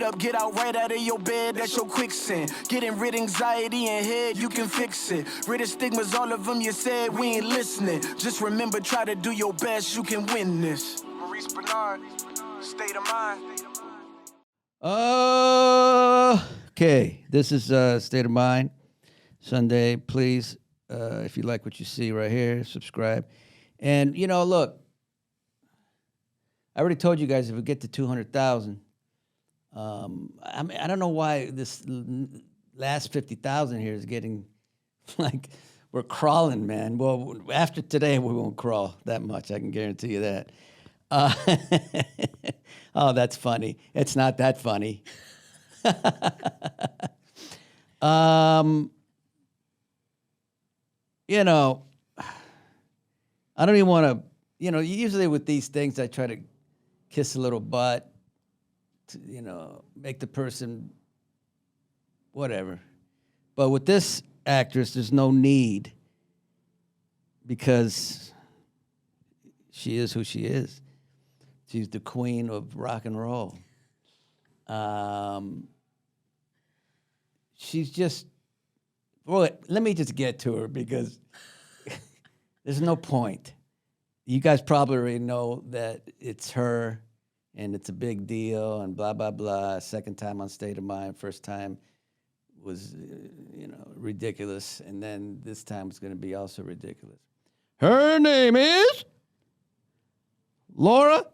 up, get out right out of your bed, that's your quicksand. Getting rid anxiety and head, you can fix it. Rid of stigmas, all of them you said, we ain't listening. Just remember, try to do your best, you can win this. Maurice Benard, State of Mind. Okay, this is State of Mind, Sunday. Please, if you like what you see right here, subscribe. And, you know, look, I already told you guys if we get to 200,000, I mean, I don't know why this last 50,000 here is getting like we're crawling, man. Well, after today, we won't crawl that much. I can guarantee you that. Oh, that's funny. It's not that funny. You know, I don't even want to, you know, usually with these things, I try to kiss a little butt, to, you know, make the person whatever. But with this actress, there's no need because she is who she is. She's the queen of rock and roll. She's just, well, let me just get to her because there's no point. You guys probably already know that it's her and it's a big deal and blah, blah, blah. Second time on State of Mind. First time was, you know, ridiculous. And then this time it's going to be also ridiculous. Her name is Laura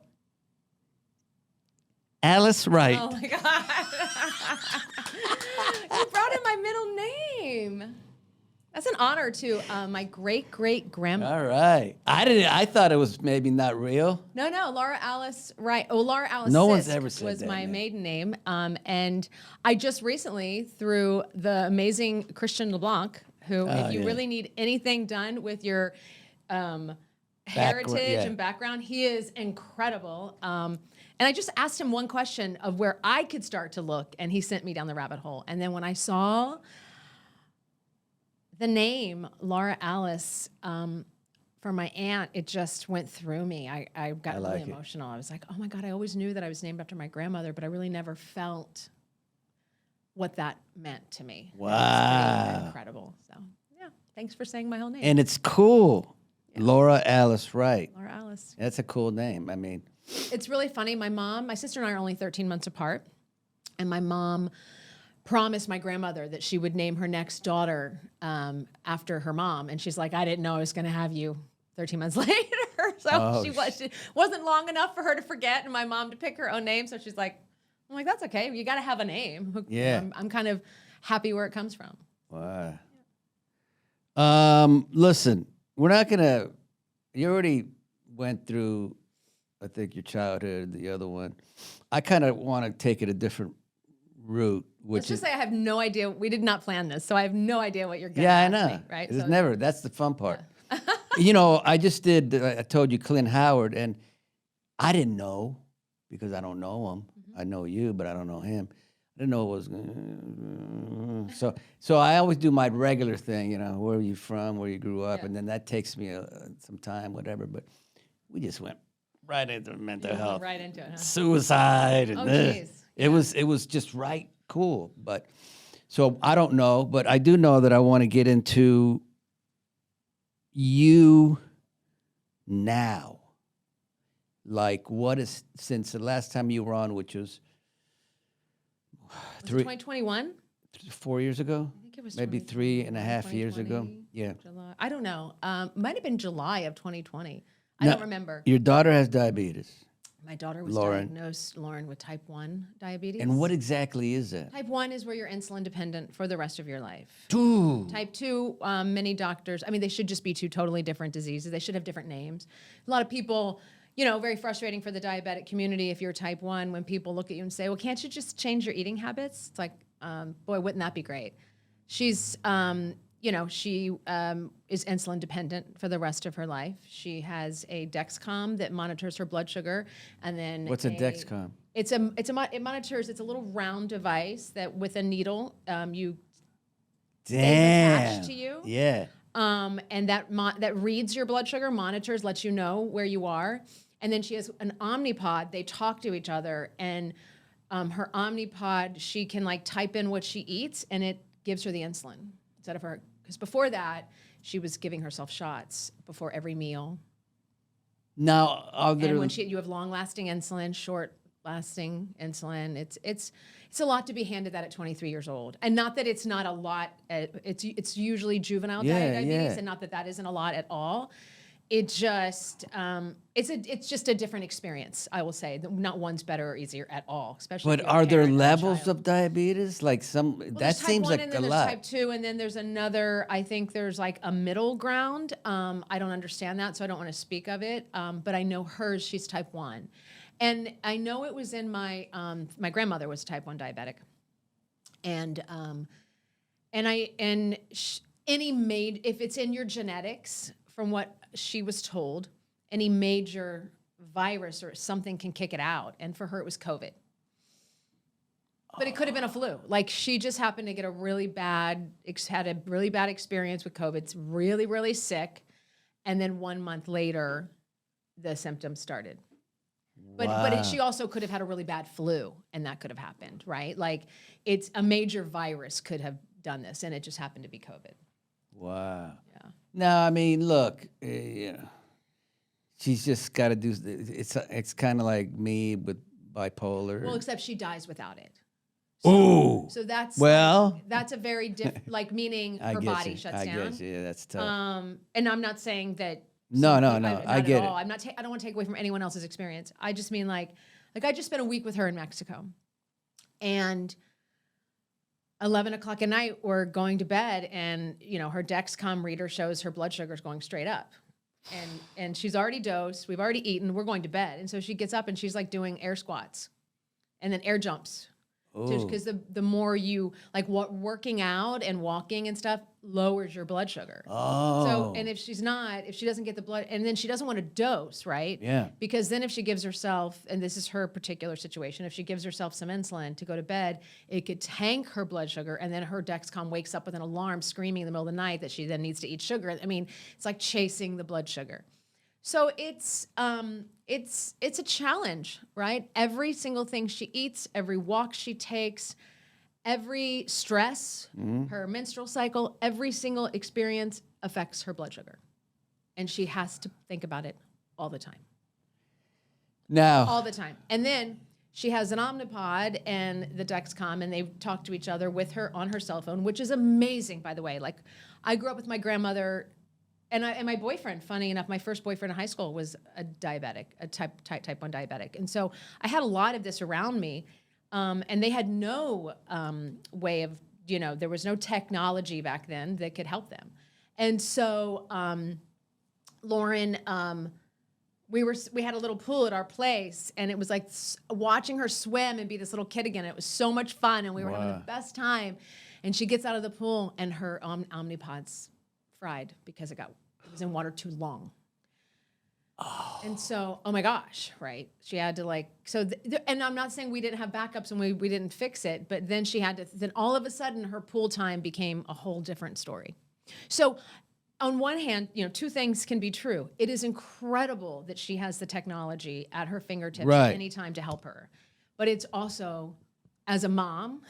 Alice Wright. Oh, my God. You brought in my middle name. That's an honor to my great-great-grandma. All right. I thought it was maybe not real. No, Laura Alice Wright. Oh, Laura Alice No Sisk one's ever said was that, my man. maiden name. And I just recently, through the amazing Christian LeBlanc, who, if you really need anything done with your heritage and background, he is incredible. And I just asked him one question of where I could start to look, and he sent me down the rabbit hole. And then when I saw the name Laura Alice for my aunt, it just went through me. I got really emotional. I was like, oh my God, I always knew that I was named after my grandmother, but I really never felt what that meant to me. Wow. It was pretty incredible. So yeah, thanks for saying my whole name. And it's cool. Yeah. Laura Alice Wright. Laura Alice. That's a cool name. I mean, it's really funny. My sister and I are only 13 months apart, and my mom promised my grandmother that she would name her next daughter after her mom, and she's like, I didn't know I was going to have you 13 months later. So she wasn't long enough for her to forget and my mom to pick her own name. So she's like, I'm like, that's okay. You got to have a name. Yeah. I'm kind of happy where it comes from. Wow. Listen, we're not going to, you already went through, I think, your childhood, the other one. I kind of want to take it a different route. Let's just say I have no idea. We did not plan this, so I have no idea what you're going to ask me, right? It's never. That's the fun part. Yeah. You know, I just did, I told you Clint Howard, and I didn't know because I don't know him. Mm-hmm. I know you, but I don't know him. I didn't know it was, so I always do my regular thing, you know, where are you from, where you grew up, and then that takes me some time, whatever, but we just went right into mental health. Right into it, huh? Suicide. And geez. It was just right cool. But so I don't know, but I do know that I want to get into you now. Like what is, since the last time you were on, which was 2021? 4 years ago? I think it was maybe 3.5 years ago. Yeah. July. I don't know. Might have been July of 2020. I don't remember. Your daughter has diabetes. My daughter was diagnosed, Lauren, with type 1 diabetes. And what exactly is that? Type 1 is where you're insulin dependent for the rest of your life. Ooh. Type 2, many doctors, I mean, they should just be two totally different diseases. They should have different names. A lot of people, you know, very frustrating for the diabetic community if you're type 1 when people look at you and say, well, can't you just change your eating habits? It's like, boy, wouldn't that be great? She's, you know, she is insulin dependent for the rest of her life. She has a Dexcom that monitors her blood sugar, and then what's a Dexcom? It monitors. It's a little round device that with a needle you attached to you. Yeah. And that reads your blood sugar, monitors, lets you know where you are, and then she has an Omnipod. They talk to each other, and her Omnipod, she can like type in what she eats and it gives her the insulin instead of her. Because before that, she was giving herself shots before every meal. Now, are there, And when you have long-lasting insulin, short-lasting insulin, it's a lot to be handed that at 23 years old. And not that it's not a lot. It's usually juvenile diabetes, and not that that isn't a lot at all. It just it's just a different experience. I will say not one's better or easier at all. Especially. but if you're a are there parent of a levels child. of diabetes? Like some, Well, that there's type seems 1 like and a then there's lot. type 2, and then there's another. I think there's like a middle ground. I don't understand that, so I don't want to speak of it. But I know hers. She's type 1, and I know it was in my my grandmother was type 1 diabetic, and any if it's in your genetics, from what she was told, any major virus or something can kick it out, and for her it was COVID. But it could have been a flu. Like she just happened to get had a really bad experience with COVID. It's really, really sick. And then 1 month later, the symptoms started. But she also could have had a really bad flu, and that could have happened, right? Like it's a major virus could have done this, and it just happened to be COVID. Wow. Yeah. No, I mean, look, you know, she's just got to do. It's kind of like me with bipolar. Well, except she dies without it. Ooh. So that's Well, that's a very like meaning I her get body you. shuts I down. guess, yeah, that's tough. And I'm not saying that. No, not I get at all. it. I'm not. I don't want to take away from anyone else's experience. I just mean like I just spent a week with her in Mexico, and 11 o'clock at night we're going to bed, and you know her Dexcom reader shows her blood sugar's going straight up, and she's already dosed. We've already eaten. We're going to bed, and so she gets up and she's like doing air squats, and then air jumps. Because the more you like working out and walking and stuff lowers your blood sugar. Oh. So and if she doesn't get the blood, and then she doesn't want to dose, right? Yeah. Because then if she gives herself, and this is her particular situation, if she gives herself some insulin to go to bed, it could tank her blood sugar, and then her Dexcom wakes up with an alarm screaming in the middle of the night that she then needs to eat sugar. I mean, it's like chasing the blood sugar. So it's a challenge, right? Every single thing she eats, every walk she takes, every stress, her menstrual cycle, every single experience affects her blood sugar. And she has to think about it all the time. Now, All the time. And then she has an Omnipod and the Dexcom, and they talk to each other with her on her cell phone, which is amazing, by the way. Like, I grew up with my grandmother. And my boyfriend, funny enough, my first boyfriend in high school was a diabetic, a type 1 diabetic. And so I had a lot of this around me. And they had no way of, there was no technology back then that could help them. And so Lauren, we had a little pool at our place, and it was like watching her swim and be this little kid again. It was so much fun, and we were having the best time. And she gets out of the pool, and her Omnipod's fried because it was in water too long. Oh. And so, oh my gosh, right? She had to and I'm not saying we didn't have backups and we didn't fix it, but then then all of a sudden her pool time became a whole different story. So on one hand, two things can be true. It is incredible that she has the technology at her fingertips at any time to help her. But it's also, as a mom,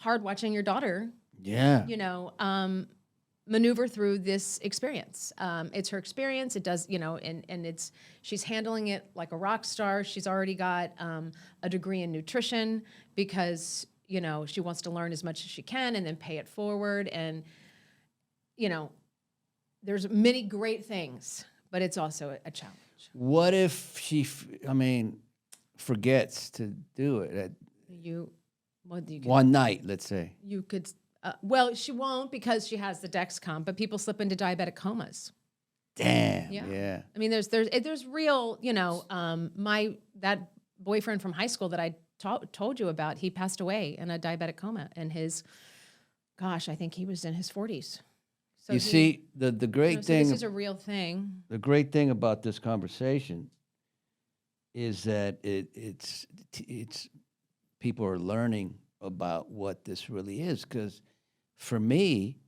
hard watching your daughter maneuver through this experience. It's her experience. It does, and she's handling it like a rock star. She's already got a degree in nutrition because, she wants to learn as much as she can and then pay it forward. And, there's many great things, but it's also a challenge. What if she, forgets to do it one night, let's say? You could. Well, she won't because she has the Dexcom, but people slip into diabetic comas. Damn. Yeah. I mean, there's real, that boyfriend from high school that I told you about, he passed away in a diabetic coma, and I think he was in his 40s. So see, the great thing. This is a real thing. The great thing about this conversation is that it's people are learning about what this really is, because for me,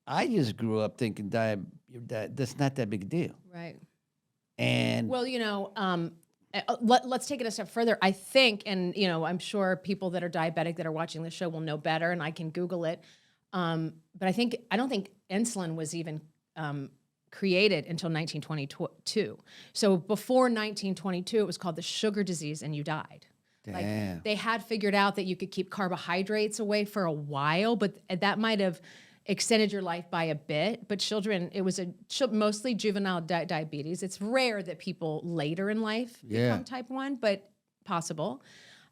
I just grew up thinking that's not that big a deal. Right. And well, let's take it a step further. I think, and I'm sure people that are diabetic that are watching the show will know better, and I can Google it. But I don't think insulin was even created until 1922. So before 1922, it was called the sugar disease, and you died. Damn. Like they had figured out that you could keep carbohydrates away for a while, but that might have extended your life by a bit. But children, it was mostly juvenile diabetes. It's rare that people later in life become type 1, but possible.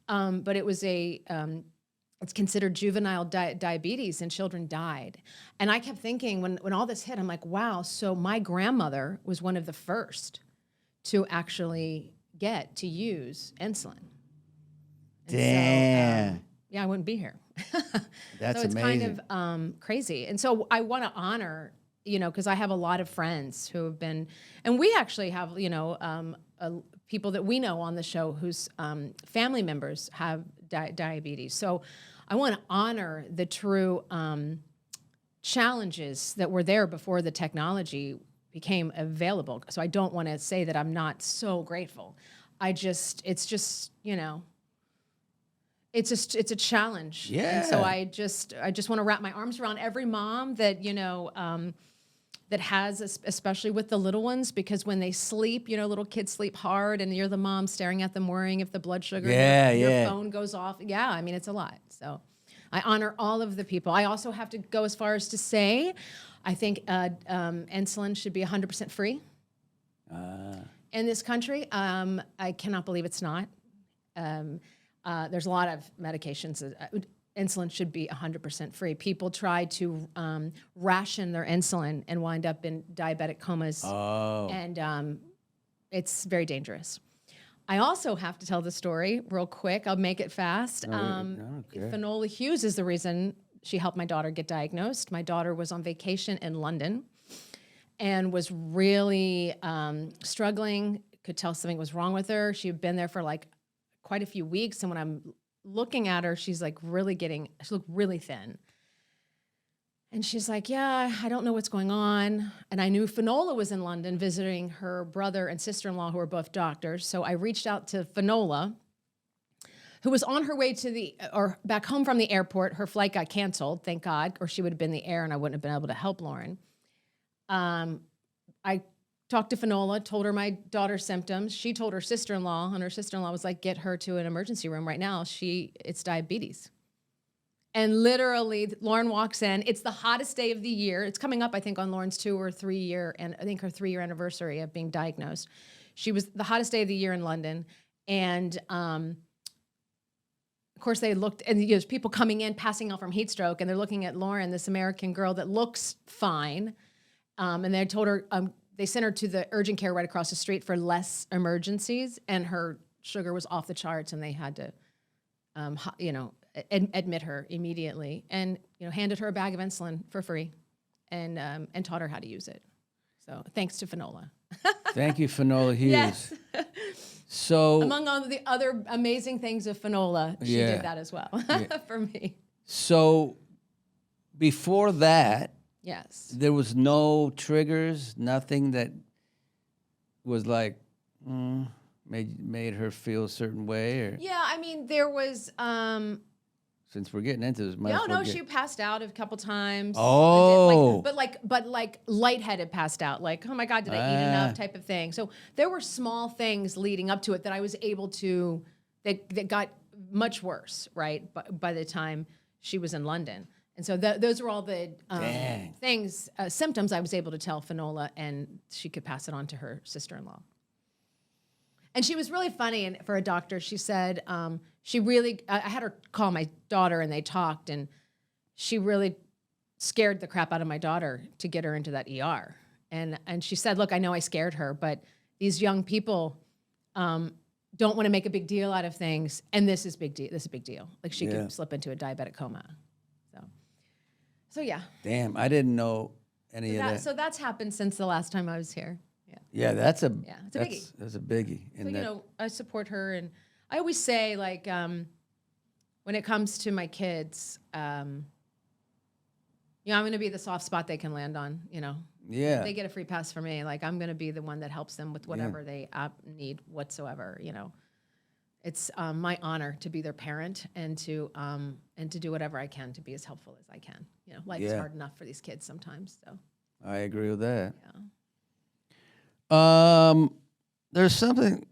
But it was it's considered juvenile diabetes, and children died. And I kept thinking when all this hit, I'm like, wow, so my grandmother was one of the first to actually get to use insulin. And Damn. so, yeah, I wouldn't be here. That's so it's amazing. kind of crazy. And so I want to honor, because I have a lot of friends who have been, and we actually have, people that we know on the show whose family members have diabetes. So I want to honor the true challenges that were there before the technology became available. So I don't want to say that I'm not so grateful. It's just, it's a challenge. Yeah. And so I just want to wrap my arms around every mom that, that has, especially with the little ones, because when they sleep, little kids sleep hard, and you're the mom staring at them worrying if the blood sugar in your phone goes off. Yeah, I mean, it's a lot. So I honor all of the people. I also have to go as far as to say, I think insulin should be 100% free in this country. I cannot believe it's not. There's a lot of medications. Insulin should be 100% free. People try to ration their insulin and wind up in diabetic comas. Oh. And it's very dangerous. I also have to tell the story real quick. I'll make it fast. Finola Hughes is the reason she helped my daughter get diagnosed. My daughter was on vacation in London and was really struggling, could tell something was wrong with her. She had been there for like quite a few weeks. And when I'm looking at her, she's like she looked really thin. And she's like, yeah, I don't know what's going on. And I knew Finola was in London visiting her brother and sister-in-law, who are both doctors. So I reached out to Finola, who was on her way or back home from the airport. Her flight got canceled, thank God, or she would have been in the air and I wouldn't have been able to help Lauren. I talked to Finola, told her my daughter's symptoms. She told her sister-in-law, and her sister-in-law was like, get her to an emergency room right now. It's diabetes. And literally, Lauren walks in. It's the hottest day of the year. It's coming up, I think, on Lauren's 2 or 3 year, and I think her 3-year anniversary of being diagnosed. She was the hottest day of the year in London. And of course, they looked, and there's people coming in, passing out from heat stroke, and they're looking at Lauren, this American girl that looks fine. And they told her, they sent her to the urgent care right across the street for less emergencies, and her sugar was off the charts, and they had to, admit her immediately, and handed her a bag of insulin for free, and taught her how to use it. So thanks to Finola. Thank you, Finola Hughes. Yes. So among all the other amazing things of Finola, she did that as well for me. So before that, yes, there was no triggers, nothing that was like made her feel a certain way, or yeah. I mean, there was. Since we're getting into this, She passed out a couple times. Oh, but lightheaded, passed out. Like, oh my God, did I eat enough? Type of thing. So there were small things leading up to it that I was able to that got much worse. Right, by the time she was in London, and so those were all the things, symptoms I was able to tell Finola, and she could pass it on to her sister-in-law. And she was really funny, and for a doctor, she said I had her call my daughter, and they talked, and she really scared the crap out of my daughter to get her into that ER. And she said, look, I know I scared her, but these young people don't want to make a big deal out of things, and this is big deal. This is a big deal. Like she could slip into a diabetic coma. So yeah. Damn, I didn't know any of that. So that's happened since the last time I was here. Yeah, it's a biggie. That's a biggie. So, I support her, and I always say, like, when it comes to my kids, I'm going to be the soft spot they can land on, Yeah. They get a free pass for me. Like, I'm going to be the one that helps them with whatever they need whatsoever, you know. It's my honor to be their parent and to do whatever I can to be as helpful as I can. You know, life's hard enough for these kids sometimes. So I agree with that. yeah. There's something.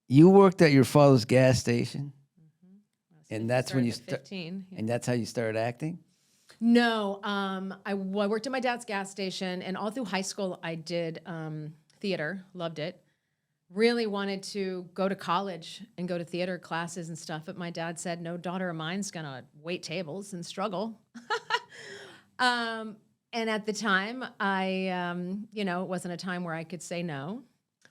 You worked at your father's gas station, and that's when you started. 15. Yeah. And that's how you started acting. No, I worked at my dad's gas station, and all through high school I did theater. Loved it. Really wanted to go to college and go to theater classes and stuff, but my dad said, no daughter of mine's gonna wait tables and struggle. And at the time, I, you know, it wasn't a time where I could say no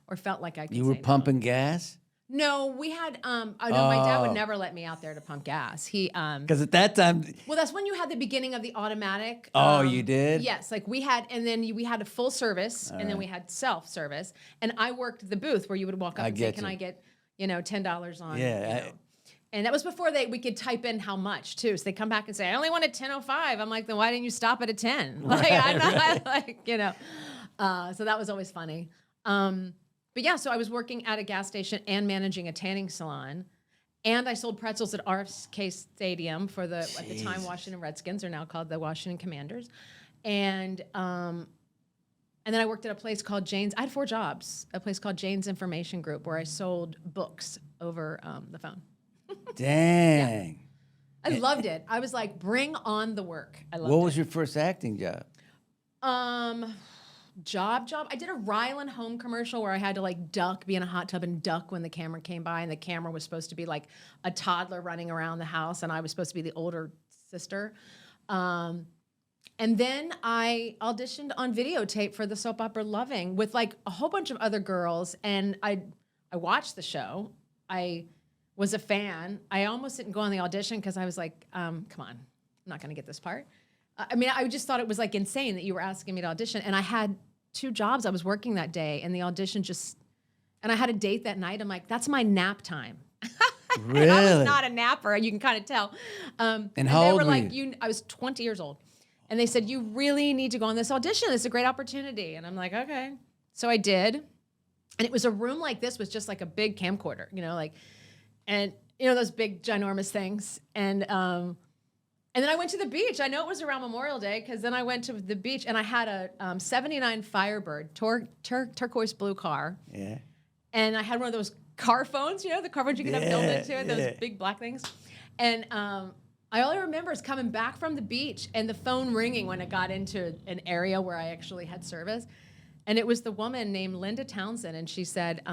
or felt like I could say no. You were pumping gas? No, we had, no, my dad would never let me out there to pump gas. He, because at that time. Well, that's when you had the beginning of the automatic. Oh, you did? Yes, like we had, and then we had a full service, and then we had self-service, and I worked the booth where you would walk up and say, can I get, you know, $10 on, yeah, you know. And that was before we could type in how much too. So they come back and say, I only wanted 10.05. I'm like, then why didn't you stop at a 10? Like, I'm not like, you know. So that was always funny. But yeah, so I was working at a gas station and managing a tanning salon. And I sold pretzels at RFK Stadium for at the time, Washington Redskins, are now called the Washington Commanders. And then I worked at a place called Jane's. I had 4 jobs. A place called Jane's Information Group where I sold books over the phone. Dang. Yeah. I loved it. I was like, bring on the work. I loved it. What was your first acting job? Job. I did a Ryland home commercial where I had to like be in a hot tub and duck when the camera came by, and the camera was supposed to be like a toddler running around the house, and I was supposed to be the older sister. And then I auditioned on videotape for the soap opera Loving with like a whole bunch of other girls, and I watched the show. I was a fan. I almost didn't go on the audition because I was like, come on, I'm not going to get this part. I mean, I just thought it was like insane that you were asking me to audition, and I had 2 jobs I was working that day, and the audition and I had a date that night. I'm like, that's my nap time. Really? And I was not a napper, you can kind of tell. And how they old were were like, you? I was 20 years old. And they said, you really need to go on this audition. It's a great opportunity. And I'm like, okay. So I did. And it was a room like this with just like a big camcorder, you know, like, and you know, those big ginormous things. And then I went to the beach. I know it was around Memorial Day because then I went to the beach and I had a 79 Firebird turquoise blue car. Yeah. And I had one of those car phones, you know, the car phones you can have built into it, those big black things. And I only remember is coming back from the beach and the phone ringing when it got into an area where I actually had service. And it was the woman named Linda Townsend. And she said,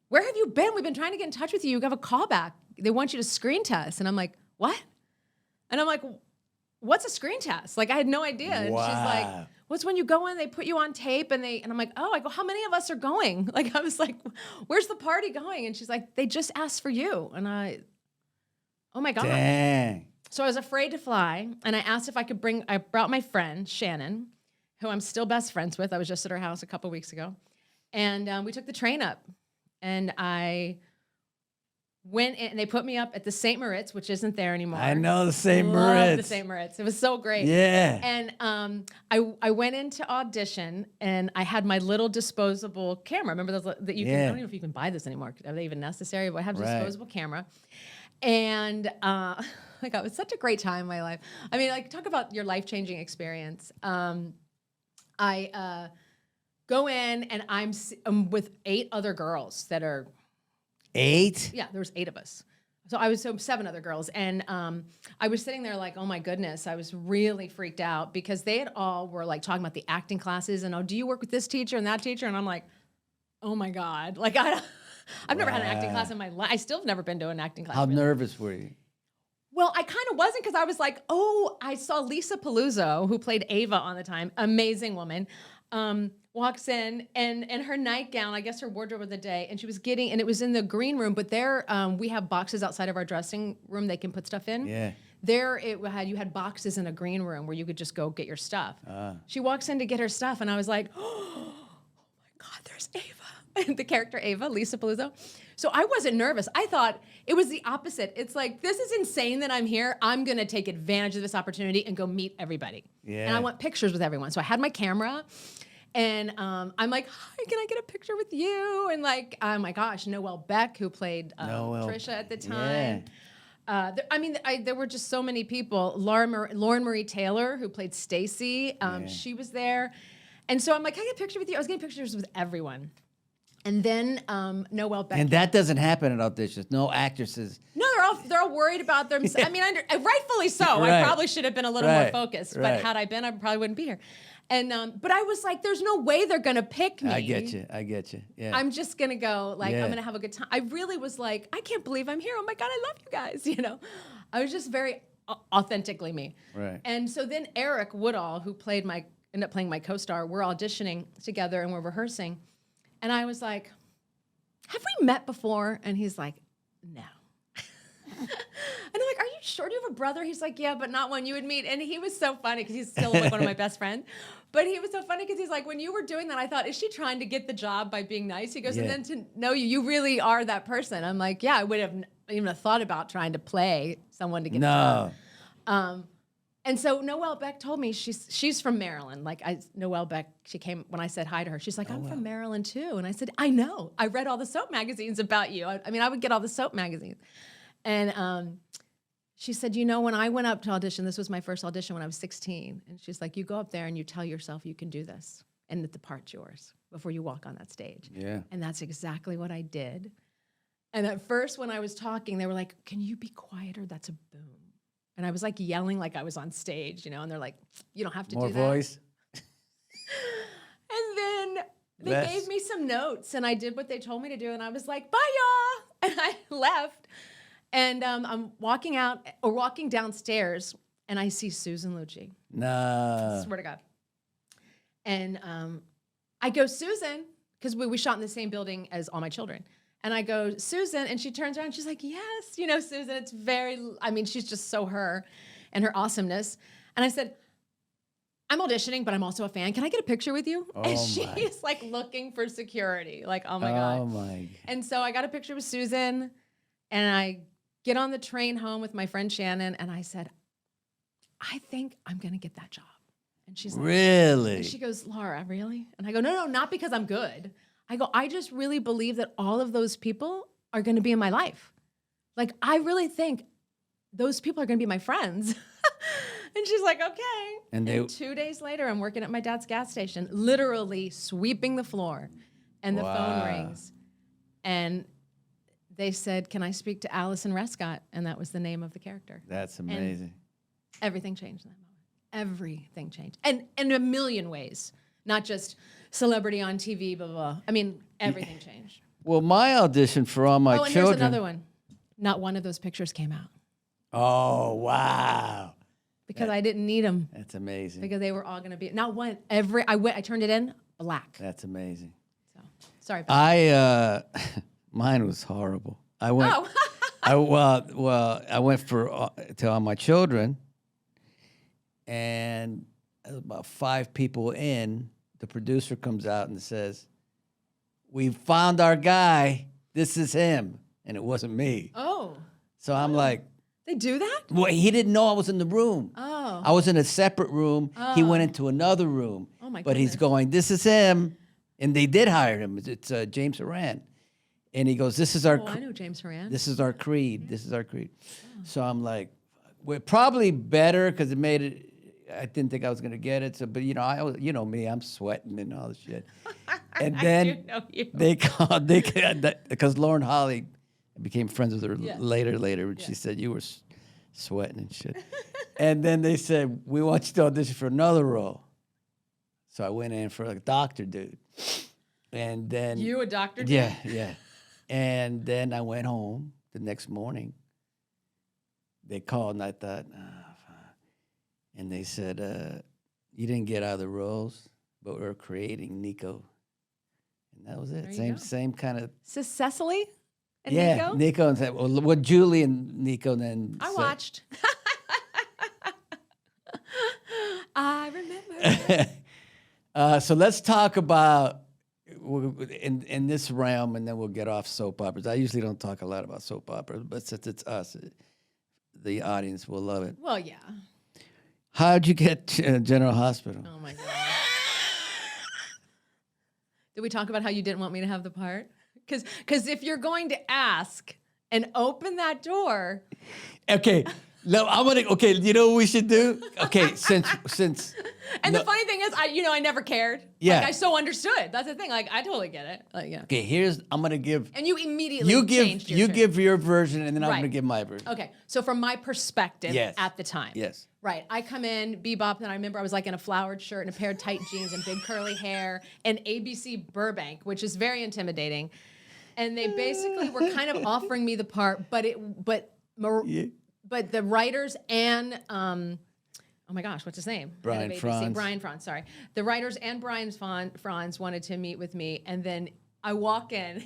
where have you been? We've been trying to get in touch with you. You have a call back. They want you to screen test. And I'm like, what? And I'm like, what's a screen test? Like, I had no idea. And wow. She's like, what's when you go in, they put you on tape, and I'm like, oh, I go, how many of us are going? Like, I was like, where's the party going? And she's like, they just asked for you. And oh my God. Dang. So I was afraid to fly, and I asked if I brought my friend, Shannon, who I'm still best friends with. I was just at her house a couple weeks ago. And we took the train up, and I went in, and they put me up at the St. Moritz, which isn't there anymore. I know the St. Love Moritz. the St. Moritz. It was so great. Yeah. And I went into audition, and I had my little disposable camera. Remember those that you can? I don't even know if you can buy this anymore. Are they even necessary? But I have a disposable camera, and like, it was such a great time in my life. I mean, like, talk about your life-changing experience. I go in, and I'm with 8 other girls that are. 8? Yeah, there was 8 of us. So 7 other girls. And I was sitting there like, oh my goodness, I was really freaked out because they had all were like talking about the acting classes and, oh, do you work with this teacher and that teacher? And I'm like, oh my God. Like, I've never had an acting class in my life. I still have never been to an acting class. How nervous were you? Well, I kind of wasn't because I was like, oh, I saw Lisa Paluzzo, who played Ava on the time, amazing woman, walks in and her nightgown, I guess her wardrobe of the day, and she was and it was in the green room, but there we have boxes outside of our dressing room they can put stuff in. Yeah. There you had boxes in a green room where you could just go get your stuff. She walks in to get her stuff, and I was like, oh my God, there's Ava. The character Ava, Lisa Paluzzo. So I wasn't nervous. I thought it was the opposite. It's like, this is insane that I'm here. I'm going to take advantage of this opportunity and go meet everybody. Yeah. And I want pictures with everyone. So I had my camera and I'm like, hi, can I get a picture with you? And like, oh my gosh, Noelle Beck, who played Trisha at the time. There were just so many people. Lauren Marie Taylor, who played Stacy, she was there. And so I'm like, can I get a picture with you? I was getting pictures with everyone. And then Noelle Beck. And that doesn't happen at auditions. No actresses. No, they're all worried about them. I mean, rightfully so. Right. I probably should have been a little more focused. Right. But had I been, I probably wouldn't be here. And but I was like, there's no way they're gonna pick me. I get you. Yeah. I'm just gonna go, like, Yeah. I'm gonna have a good time. I really was like, I can't believe I'm here. Oh my God, I love you guys. You know, I was just very authentically me. Right. And so then Eric Woodall, who ended up playing my co-star, we're auditioning together and we're rehearsing. And I was like, have we met before? And he's like, no. And I'm like, are you sure? Do you have a brother? He's like, yeah, but not one you would meet. And he was so funny because he's still like one of my best friends. But he was so funny because he's like, when you were doing that, I thought, is she trying to get the job by being nice? He goes, Yeah. and then to know you really are that person. I'm like, yeah, I would have even thought about trying to play someone to get the job. And so Noelle Beck told me she's from Maryland. Like Noelle Beck, she came when I said hi to her. She's like, I'm from Maryland too. And I said, I know. I read all the soap magazines about you. I mean, I would get all the soap magazines. And she said, you know, when I went up to audition, this was my first audition when I was 16. And she's like, you go up there and you tell yourself you can do this and that the part's yours before you walk on that stage. Yeah. And that's exactly what I did. And at first when I was talking, they were like, can you be quieter? That's a boom. And I was like yelling like I was on stage, you know, and they're like, you don't have to More do that. voice. And then they Best. gave me some notes and I did what they told me to do. And I was like, bye y'all. And I left. And I'm walking downstairs and I see Susan Lucci. Nah. Swear to God. And I go, Susan, because we shot in the same building as All My Children. And I go, Susan, and she turns around and she's like, yes, you know, Susan, it's she's just so her and her awesomeness. And I said, I'm auditioning, but I'm also a fan. Can I get a picture with you? Oh and she's like looking for security. Like, oh my God. Oh my. And so I got a picture with Susan and I get on the train home with my friend Shannon and I said, I think I'm going to get that job. And she's like, Really? and she goes, Laura, really? And I go, no, not because I'm good. I go, I just really believe that all of those people are going to be in my life. Like, I really think those people are going to be my friends. And she's like, okay. And 2 days later, I'm working at my dad's gas station, literally sweeping the floor. And the phone rings. And they said, can I speak to Allison Rescott? And that was the name of the character. That's amazing. And everything changed in that moment. Everything changed. And in a million ways. Not just celebrity on TV, blah, blah, blah. I mean, everything changed. Well, my audition for All My and Children. here's another one. Not one of those pictures came out. Oh, wow. Because I didn't need them. That's amazing. Because they were all going to be, not one, I turned it in, black. That's amazing. So, sorry about that. Mine was horrible. I went, Oh. I went to All My Children, and about 5 people in, the producer comes out and says, we found our guy. This is him. And it wasn't me. Oh. So I'm like, They do that? well, he didn't know I was in the room. Oh. I was in a separate room. He went into another room. Oh, my But he's goodness. going, this is him. And they did hire him. It's James Horan. And he goes, this is our Oh, I know James Horan. this is our creed. This is our creed. So I'm like, we're probably better because it made it. I didn't think I was gonna get it. So, but you know me, I'm sweating and all this shit. And I then do know you. they called because Lauren Holly became friends with her Yeah. later. And she said you were sweating and shit. And then they said we want you to audition for another role. So I went in for a doctor dude. And then You a doctor? yeah. And then I went home the next morning. They called and I thought, and they said, you didn't get out of the roles, but we're creating Nico. And that was it. There you go. Same kind of. So Cecily and Yeah, Nico? Nico and what Julie and Nico then. I said. watched. I remember. So let's talk about in this realm, and then we'll get off soap operas. I usually don't talk a lot about soap operas, but since it's us, the audience will love it. Well, yeah. How'd you get General Hospital? Oh my God. Did we talk about how you didn't want me to have the part? Because if you're going to ask and open that door. Okay. No, I'm gonna. Okay, you know what we should do? Okay, since. And no, the funny thing is, I never cared. Yeah. Like, I so understood. That's the thing. Like, I totally get it. Like, yeah. Okay, I'm gonna give. And you immediately changed your you tune. give your version, and then I'm Right. gonna give my version. Okay, so from my perspective Yes. at the time. Yes. Right, I come in, bebop, and I remember I was like in a flowered shirt and a pair of tight jeans and big curly hair and ABC Burbank, which is very intimidating. And they basically were kind of offering me the part, but the writers and oh my gosh, what's his name? Brian Head of ABC. Franz. Brian Franz, sorry. The writers and Brian Franz wanted to meet with me, and then I walk in,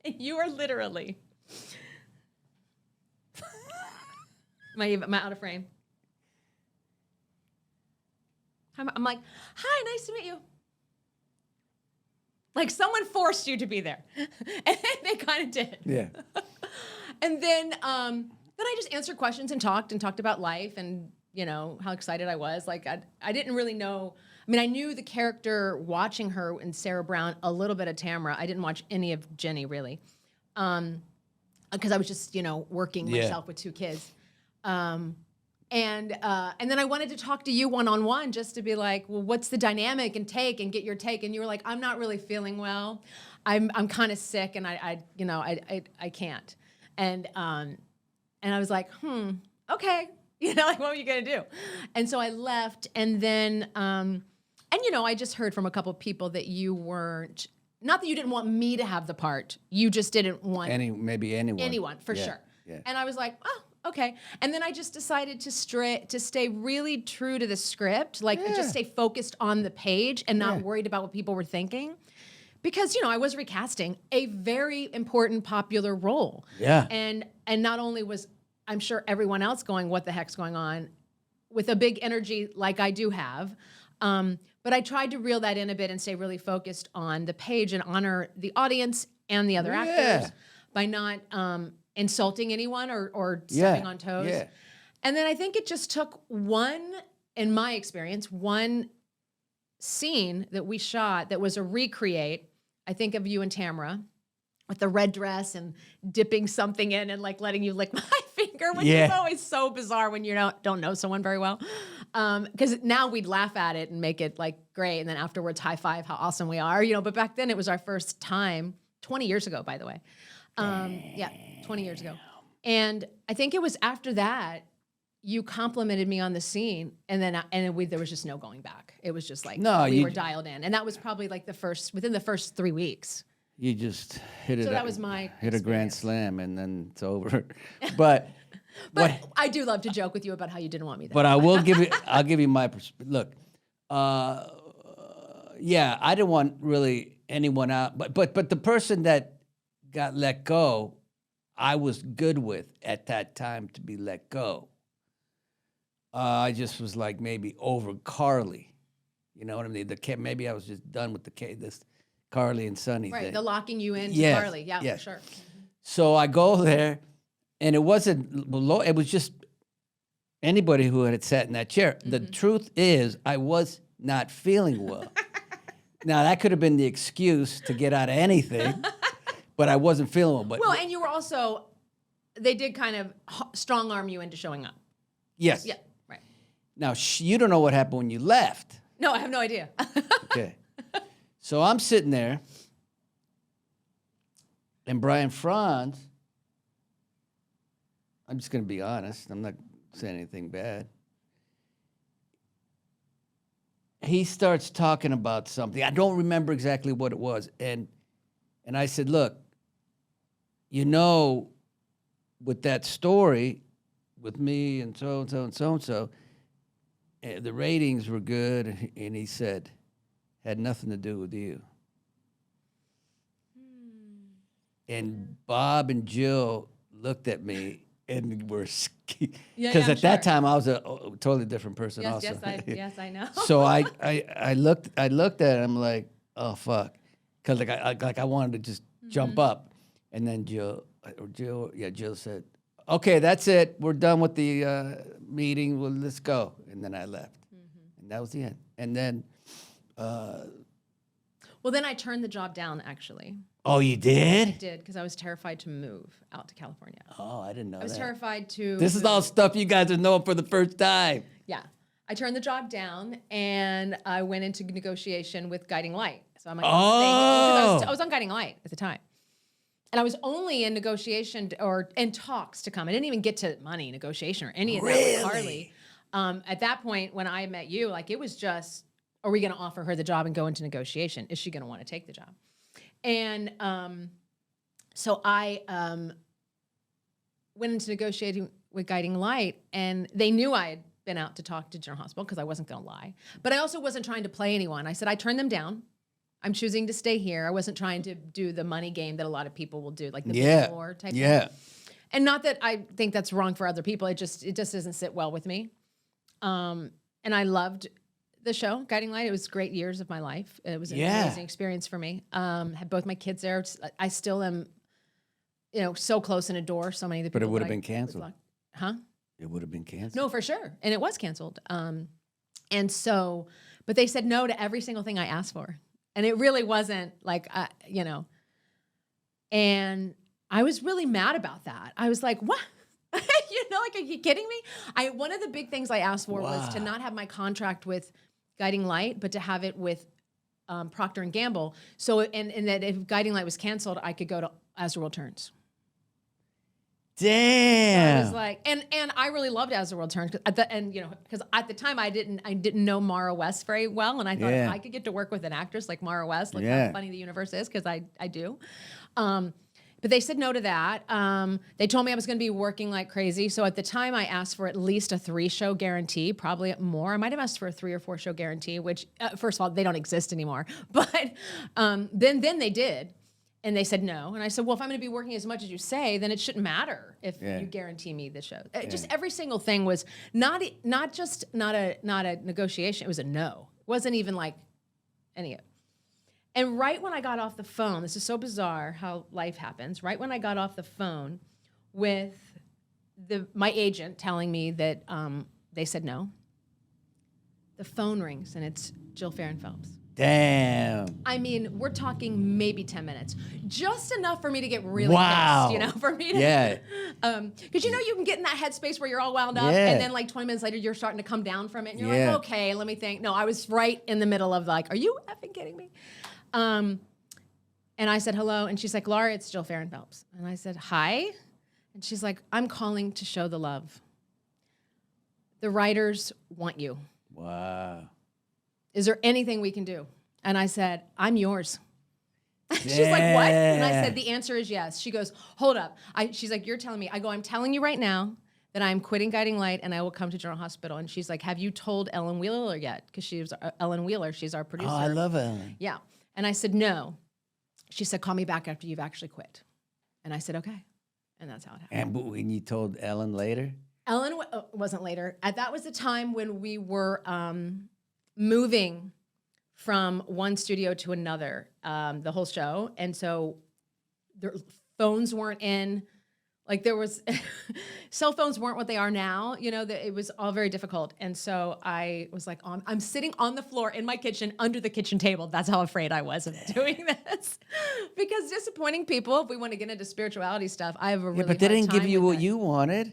and you are literally. Am I out of frame? I'm like, hi, nice to meet you. Like someone forced you to be there, and they kind of did. Yeah. And then I just answered questions and talked about life and, how excited I was. Like, I didn't really know. I mean, I knew the character watching her and Sarah Brown, a little bit of Tamara. I didn't watch any of Jenny, really. Because I was just, working myself with two kids. And then I wanted to talk to you one-on-one just to be like, well, what's the dynamic and get your take. And you were like, I'm not really feeling well. I'm kind of sick and I can't. And I was like, okay. Like, what were you going to do? And so I left. And then, I just heard from a couple of people that you weren't, not that you didn't want me to have the part. You just didn't want maybe anyone. Anyone, for sure. Yeah. And I was like, oh, okay. And then I just decided to stay really true to the script, like just stay focused on the page and not worried about what people were thinking. Because, I was recasting a very important, popular role. Yeah. And not only was, I'm sure, everyone else going, what the heck's going on, with a big energy like I do have. But I tried to reel that in a bit and stay really focused on the page and honor the audience and the other actors by not insulting anyone or stepping on toes. Yeah. And then I think it just took in my experience, one scene that we shot that was a recreate. I think of you and Tamara with the red dress and dipping something in and like letting you lick my finger, which is always so bizarre when you don't know someone very well. Because now we'd laugh at it and make it like great, and then afterwards high five how awesome we are, But back then it was our first time, 20 years ago, by the way. 20 years ago. And I think it was after that you complimented me on the scene, and then there was just no going back. It was just like we were dialed in, and that was probably like within the first 3 weeks. You just hit it. So that was my hit a grand slam, and then it's over. But I do love to joke with you about how you didn't want me there. But I will give you. I'll give you my perspective. Look, I didn't want really anyone out, but the person that got let go, I was good with at that time to be let go. I just was like maybe over Carly, you know what I mean? Maybe I was just done with this Carly and Sonny right, thing. the locking you into Carly, for sure. So I go there, and it wasn't below. It was just anybody who had sat in that chair. Mm-hmm. The truth is, I was not feeling well. Now that could have been the excuse to get out of anything. But I wasn't feeling well. And you were also, they did kind of strong arm you into showing up. Yes. Yeah, right. Now, you don't know what happened when you left. No, I have no idea. Okay. So I'm sitting there, and Brian Franz, I'm just going to be honest. I'm not saying anything bad. He starts talking about something. I don't remember exactly what it was. And I said, look, with that story, with me and so-and-so and so-and-so, the ratings were good. And he said, had nothing to do with you. And Bob and Jill looked at me and were scared. Because at that time, I was a totally different person also. Yes, I know. So I looked at him like, oh, fuck. because like I wanted to just jump up, and then Jill said, "Okay, that's it. We're done with the meeting. Well, let's go." And then I left, and that was the end. And then, Well, then I turned the job down, actually. oh, you did? I did, because I was terrified to move out to California. Oh, I didn't know I was that. terrified to This is move. all stuff you guys are knowing for the first time. Yeah. I turned the job down, and I went into negotiation with Guiding Light. So I'm like, I was on Guiding Light at the time. And I was only in negotiation or in talks to come. I didn't even get to money negotiation or any of that with Carly. At that point, when I met you, like, it was just, are we going to offer her the job and go into negotiation? Is she going to want to take the job? And so I went into negotiating with Guiding Light, and they knew I had been out to talk to General Hospital because I wasn't going to lie. But I also wasn't trying to play anyone. I said, I turned them down. I'm choosing to stay here. I wasn't trying to do the money game that a lot of people will do, like the big war type thing. And not that I think that's wrong for other people. It just doesn't sit well with me. And I loved the show, Guiding Light. It was great years of my life. It was an amazing experience for me. Had both my kids there. I still am, so close and adore so many of the people. But it would have been canceled. Huh? It would have been canceled. No, for sure. And it was canceled. And so, but they said no to every single thing I asked for. And it really wasn't like, and I was really mad about that. I was like, what? Like, are you kidding me? One of the big things I asked for was to not have my contract with Guiding Light, but to have it with Procter & Gamble. So, and that if Guiding Light was canceled, I could go to As the World Turns. Damn. I was like, and I really loved As the World Turns, because at the time I didn't know Mara West very well, and I thought if I could get to work with an actress like Mara West, like how funny the universe is, because I do. But they said no to that. They told me I was going to be working like crazy. So at the time, I asked for at least a 3-show guarantee, probably more. I might have asked for a 3 or 4-show guarantee, which first of all, they don't exist anymore. But then they did. And they said no. And I said, well, if I'm going to be working as much as you say, then it shouldn't matter if you guarantee me the show. Just every single thing was not a negotiation. It was a no. It wasn't even like any of it. And right when I got off the phone, this is so bizarre how life happens. Right when I got off the phone with my agent telling me that they said no, the phone rings and it's Jill Farron Phelps. Damn. I mean, we're talking maybe 10 minutes. Just enough for me to get really pissed, for me to... Because, you can get in that headspace where you're all wound up, and then like 20 minutes later, you're starting to come down from it, and you're like, okay, let me think. No, I was right in the middle of like, are you effing kidding me? And I said, hello, and she's like, Laura, it's Jill Farron Phelps. And I said, hi. And she's like, I'm calling to show the love. The writers want you. Wow. Is there anything we can do? And I said, I'm yours. She's like, what? And I said, the answer is yes. She goes, hold up. She's like, you're telling me. I go, I'm telling you right now that I'm quitting Guiding Light and I will come to General Hospital. And she's like, have you told Ellen Wheeler yet? Because she was Ellen Wheeler. She's our producer. Oh, I love Ellen. Yeah. And I said, no. She said, call me back after you've actually quit. And I said, okay. And that's how it happened. And when you told Ellen later? Ellen wasn't later. That was the time when we were moving from one studio to another, the whole show. And so the phones weren't in, like there was, cell phones weren't what they are now, it was all very difficult. And so I was like, I'm sitting on the floor in my kitchen under the kitchen table. That's how afraid I was of doing this. Because disappointing people, if we want to get into spirituality stuff, I have a really but they hard didn't give time you with what that. you wanted.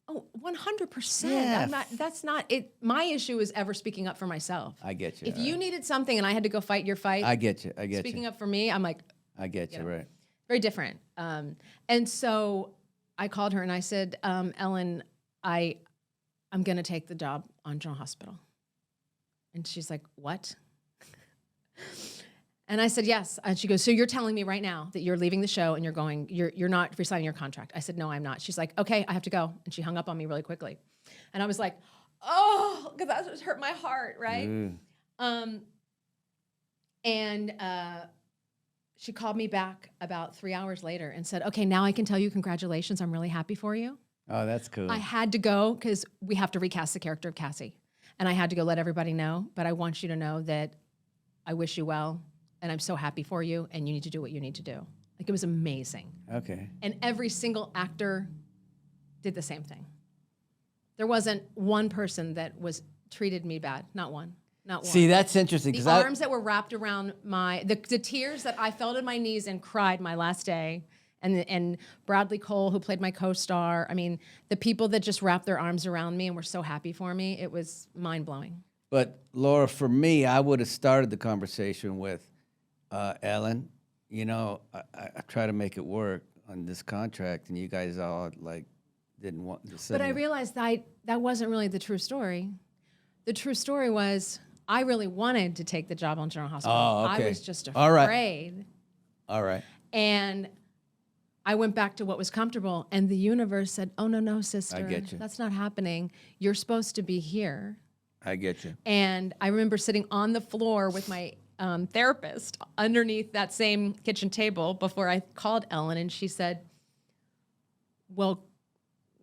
Oh, 100%. Yeah. That's not it. My issue is ever speaking up for myself. I get you. If you needed something and I had to go fight your fight, I get you. speaking up for me, I'm like, I get you, right. very different. And so I called her and I said, Ellen, I'm going to take the job on General Hospital. And she's like, what? And I said, yes. And she goes, so you're telling me right now that you're leaving the show and you're not resigning your contract? I said, no, I'm not. She's like, okay, I have to go. And she hung up on me really quickly. And I was like, oh, because that just hurt my heart, right? And she called me back about 3 hours later and said, okay, now I can tell you congratulations. I'm really happy for you. Oh, that's cool. I had to go because we have to recast the character of Cassie. And I had to go let everybody know. But I want you to know that I wish you well. and I'm so happy for you, and you need to do what you need to do. Like, it was amazing. Okay. And every single actor did the same thing. There wasn't one person that treated me bad. Not one. Not one. See, that's interesting. The arms that were wrapped around the tears that I fell to my knees and cried my last day. And Bradley Cole, who played my co-star. I mean, the people that just wrapped their arms around me and were so happy for me, it was mind-blowing. But Laura, for me, I would have started the conversation with Ellen. You know, I try to make it work on this contract, and you guys all like didn't want to. But I realized that wasn't really the true story. The true story was I really wanted to take the job on General Hospital. Oh, okay. I was just afraid. All right. And I went back to what was comfortable, and the universe said, "Oh no, sister, I get you. That's not happening. You're supposed to be here." I get you. And I remember sitting on the floor with my therapist underneath that same kitchen table before I called Ellen, and she said, "Well,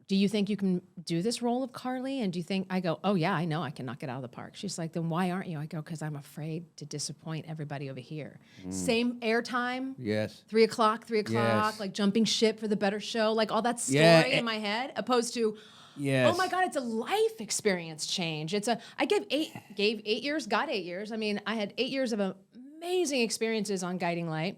do you think you can do this role of Carly? And do you think," I go, "Oh yeah, I know I can knock it out of the park." She's like, "Then why aren't you?" I go, "Because I'm afraid to disappoint everybody over here." Same airtime. Yes. 3 o'clock, Yes. like jumping ship for the better show, like all that story Yeah, in my head, opposed to, Yes. oh my God, it's a life experience change. I gave 8 years, got 8 years. I mean, I had 8 years of amazing experiences on Guiding Light.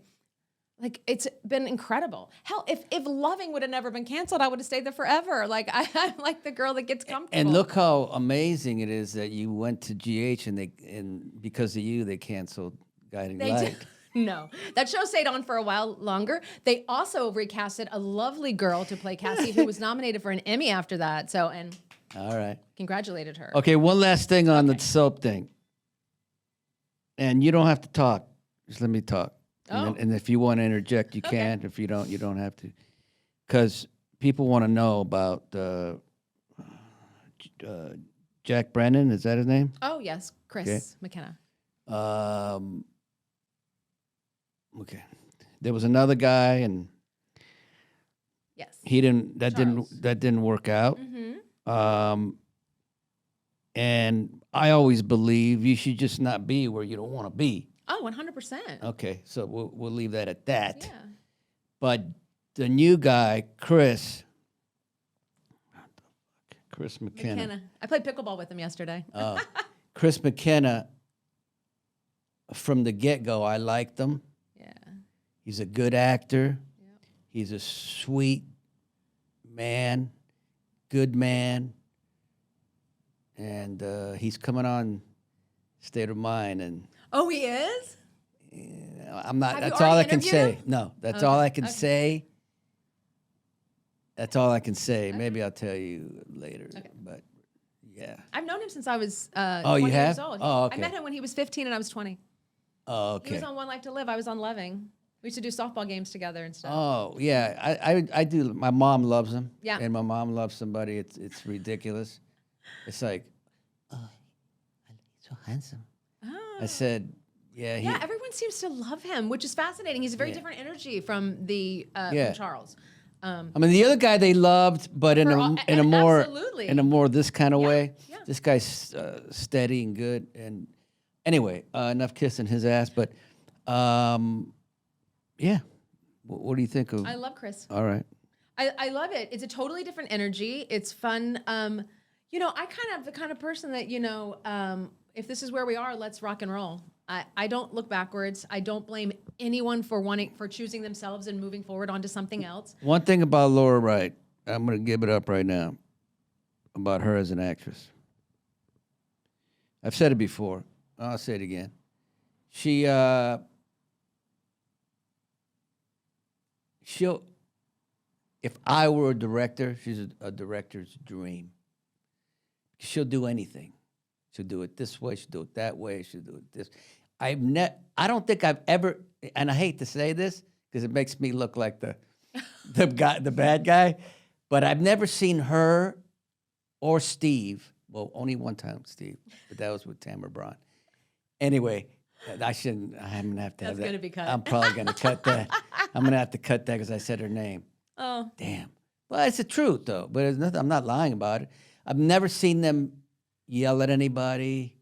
Like, it's been incredible. Hell, if Loving would have never been canceled, I would have stayed there forever. Like, I'm like the girl that gets comfortable. And look how amazing it is that you went to GH and because of you, they canceled Guiding They Light. did. No, that show stayed on for a while longer. They also recasted a lovely girl to play Cassie, who was nominated for an Emmy after that. So, and All right. congratulated her. Okay, one last thing on the soap thing. And you don't have to talk. Just let me talk. Oh. And if you want to interject, you can. If you don't have to. Because people want to know about Jack Brennan. Is that his name? Oh, yes, Chris McKenna. Okay. There was another guy, and Yes. that didn't work out. Mm-hmm. And I always believe you should just not be where you don't want to be. Oh, 100%. Okay, so we'll leave that at that. Yeah. But the new guy, Chris McKenna. McKenna. I played pickleball with him yesterday. Chris McKenna, from the get-go, I liked him. Yeah. He's a good actor. Yep. He's a sweet man, good man. And he's coming on State of Mind, and Oh, he is? I'm not. Have you That's all I already can interviewed say. him? No, that's Okay, all I can okay. say. That's all I can say. Maybe I'll tell you later. Okay. But yeah. I've known him since I was Oh, you 20 have? years old. Oh, okay. I met him when he was 15 and I was 20. Oh, He okay. was on One Life to Live. I was on Loving. We used to do softball games together and stuff. Oh, yeah. I do. My mom loves him. Yeah. And my mom loves somebody. It's ridiculous. It's like, oh, he's so handsome. Oh. I said, yeah. Yeah, everyone seems to love him, which is fascinating. He's a very different energy from from Charles. I mean, the other guy they loved, but in a more absolutely. this kind of way. yeah. This guy's steady and good. And anyway, enough kissing his ass. But yeah, what do you think of? I love Chris. All right. I love it. It's a totally different energy. It's fun. You know, I kind of the kind of person that, you know, if this is where we are, let's rock and roll. I don't look backwards. I don't blame anyone for choosing themselves and moving forward onto something else. One thing about Laura Wright, I'm going to give it up right now, about her as an actress. I've said it before. I'll say it again. She'll, if I were a director, she's a director's dream. She'll do anything. She'll do it this way. She'll do it that way. She'll do it this. I don't think I've ever, and I hate to say this because it makes me look like the bad guy, but I've never seen her or Steve. Well, only one time Steve, but that was with Tamara Braun. Anyway, I'm gonna have to have That's that. gonna be cut. I'm probably gonna cut that. I'm gonna have to cut that because I said her name. Oh, Damn. Well, it's the truth though. But it's nothing, I'm not lying about it. I've never seen them yell at anybody.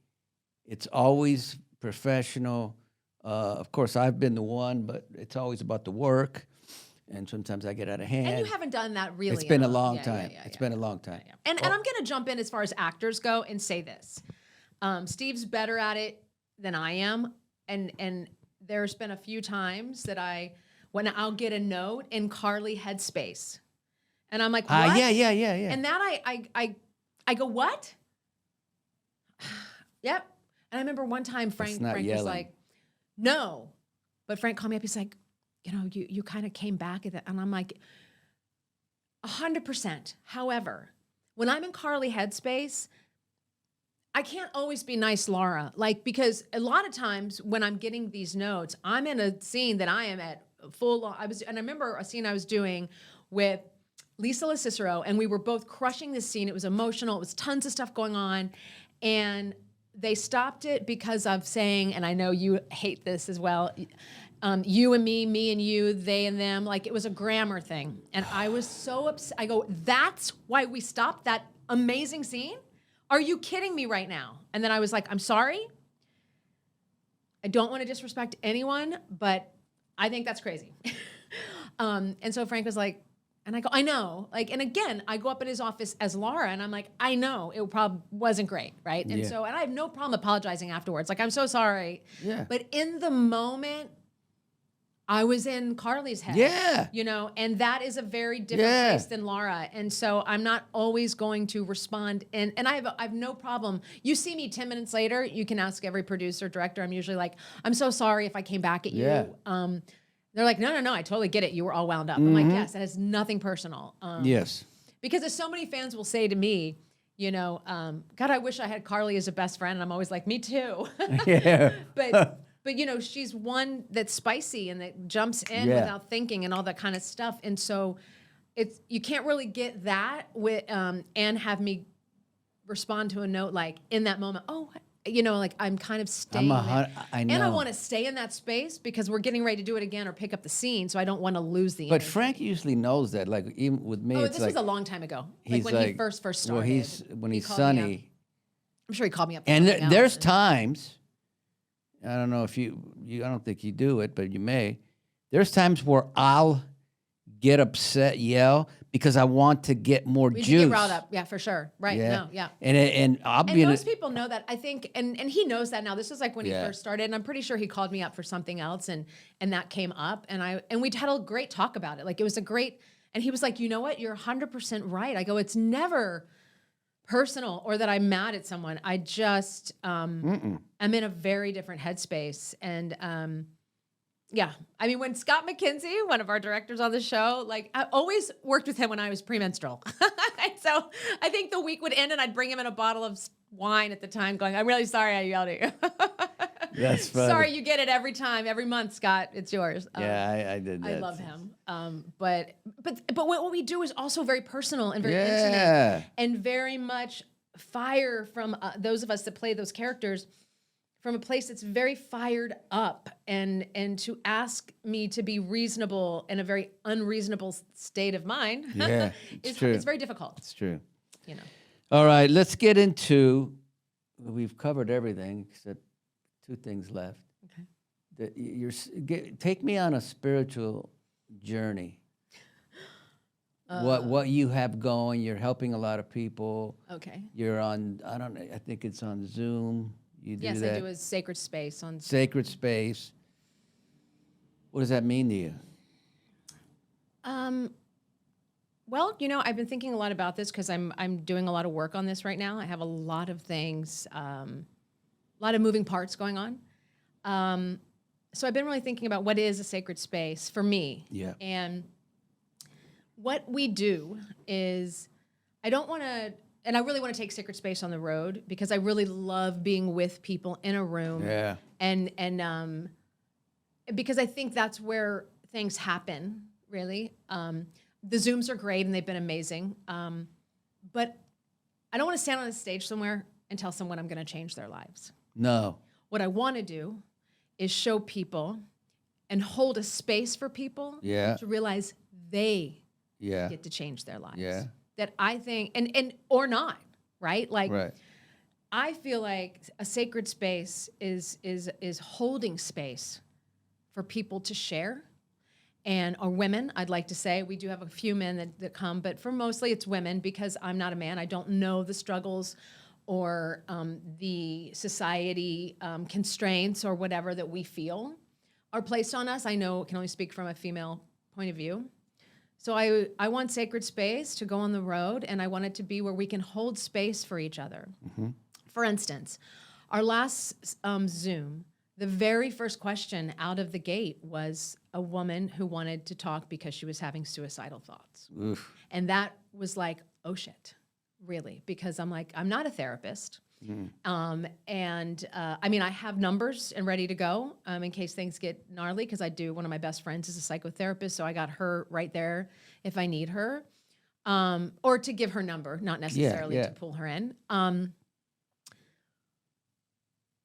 It's always professional. Of course, I've been the one, but it's always about the work, and sometimes I get out of hand. And you haven't done that really. It's been a in long yeah, time. yeah, It's yeah, been yeah. a long time. Yeah. And I'm going to jump in as far as actors go and say this. Steve's better at it than I am. And there's been a few times that when I'll get a note in Carly headspace. And I'm like, what? Yeah. And that I go, what? Yep. And I remember one time Frank was yelling. like, no. But Frank called me up. He's like, you kind of came back at that. And I'm like, 100%. However, when I'm in Carly headspace, I can't always be nice, Laura. Like, because a lot of times when I'm getting these notes, I'm in a scene that I am at full. And I remember a scene I was doing with Lisa LaCicero, and we were both crushing this scene. It was emotional. It was tons of stuff going on. And they stopped it because of saying, and I know you hate this as well, you and me and you, they and them. Like, it was a grammar thing. And I was so upset. I go, that's why we stopped that amazing scene? Are you kidding me right now? And then I was like, I'm sorry. I don't want to disrespect anyone, but I think that's crazy. And so Frank was like, and I go, I know. Like, and again, I go up in his office as Laura, and I'm like, I know it probably wasn't great, right? And so, and I have no problem apologizing afterwards. Like, I'm so sorry. Yeah. But in the moment, I was in Carly's head. Yeah. And that is a very different place than Laura. And so I'm not always going to respond. And I have no problem. You see me 10 minutes later, you can ask every producer, director. I'm usually like, I'm so sorry if I came back at you. Yeah. They're like, no, I totally get it. You were all wound up. I'm like, yes, that has nothing personal. Yes. Because as so many fans will say to me, God, I wish I had Carly as a best friend. And I'm always like, me too. Yeah. But she's one that's spicy and that jumps in without thinking and all that kind of stuff. And so you can't really get that with and have me respond to a note like in that moment. Oh, like I'm kind of staying there. I know. And I want to stay in that space because we're getting ready to do it again or pick up the scene. So I don't want to lose the But energy. Frank usually knows that. Like, even with me, it's this like was a long time ago. Like he's when he first started. Well, when he he's called me up. Sunny. I'm sure he called me up. for And something there's else. times, I don't know if you, I don't think you do it, but you may. There's times where I'll get upset, yell, because I want to get more We juice. do get riled up. Yeah, for sure. Right. Yeah. No, yeah. And I'll be And in most people know that, I think, and he knows that now. This is like when he Yeah. first started, and I'm pretty sure he called me up for something else, and that came up, and we had a great talk about it. Like, it was a great, and he was like, you know what, you're 100% right. I go, it's never personal or that I'm mad at someone. I just I'm in a very different headspace, and yeah. I mean, when Scott McKenzie, one of our directors on the show, like, I always worked with him when I was premenstrual. And so I think the week would end and I'd bring him in a bottle of wine at the time going, I'm really sorry I yelled at you. That's funny. Sorry, you get it every time, every month, Scott. It's yours. Yeah, I did that. I love him. But what we do is also very personal and very Yeah. intimate and very much fire from those of us that play those characters from a place that's very fired up, and to ask me to be reasonable in a very unreasonable state of mind Yeah, it's true. It's very difficult. It's true. You know. All right, let's get into, we've covered everything except two things left. Okay. Take me on a spiritual journey. What you have going, you're helping a lot of people. Okay. You're on, I don't know, I think it's on Zoom. You do Yes, that. I do a sacred space on. Sacred space. What does that mean to you? Well, I've been thinking a lot about this because I'm doing a lot of work on this right now. I have a lot of things, a lot of moving parts going on. So I've been really thinking about what is a sacred space for me. Yeah. And what we do is, I don't want to, and I really want to take sacred space on the road because I really love being with people in a room. Yeah. And because I think that's where things happen, really. The Zooms are great and they've been amazing. But I don't want to stand on a stage somewhere and tell someone I'm going to change their lives. No. What I want to do is show people and hold a space for people Yeah. to realize they Yeah. get to change their lives. Yeah. That I think, and or not, right? Like, Right. I feel like a sacred space is holding space for people to share, and or women. I'd like to say we do have a few men that come, but for mostly it's women because I'm not a man. I don't know the struggles or the society constraints or whatever that we feel are placed on us. I know, can only speak from a female point of view. So I want sacred space to go on the road, and I want it to be where we can hold space for each other. Mm-hmm. For instance, our last Zoom, the very first question out of the gate was a woman who wanted to talk because she was having suicidal thoughts. Oof. And that was like, oh shit, really? Because I'm like, I'm not a therapist. I mean, I have numbers and ready to go in case things get gnarly, because one of my best friends is a psychotherapist, so I got her right there if I need her, or to give her number, not necessarily to pull her in.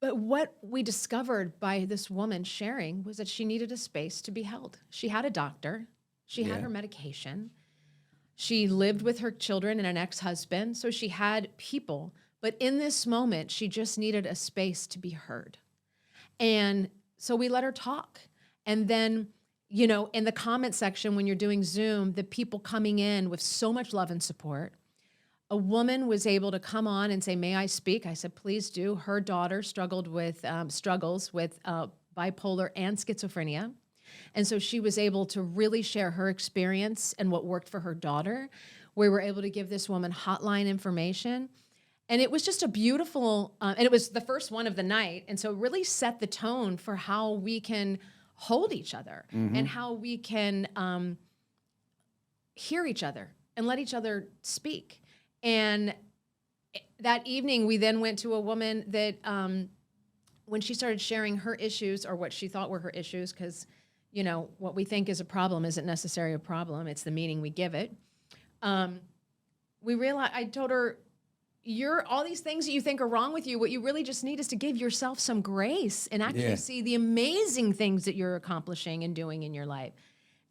But what we discovered by this woman sharing was that she needed a space to be held. She had a doctor. She had her medication. She lived with her children and an ex-husband, so she had people. But in this moment, she just needed a space to be heard. And so we let her talk. And then, you know, in the comment section, when you're doing Zoom, the people coming in with so much love and support, a woman was able to come on and say, may I speak? I said, please do. Her daughter struggles with bipolar and schizophrenia. And so she was able to really share her experience and what worked for her daughter. We were able to give this woman hotline information. And it was just a beautiful, and it was the first one of the night. And so it really set the tone for how we can hold each other and how we can hear each other and let each other speak. And that evening, we then went to a woman that when she started sharing her issues, or what she thought were her issues, because, you know, what we think is a problem isn't necessarily a problem. It's the meaning we give it. We realized, I told her, all these things that you think are wrong with you, what you really just need is to give yourself some grace and actually see the amazing things that you're accomplishing and doing in your life.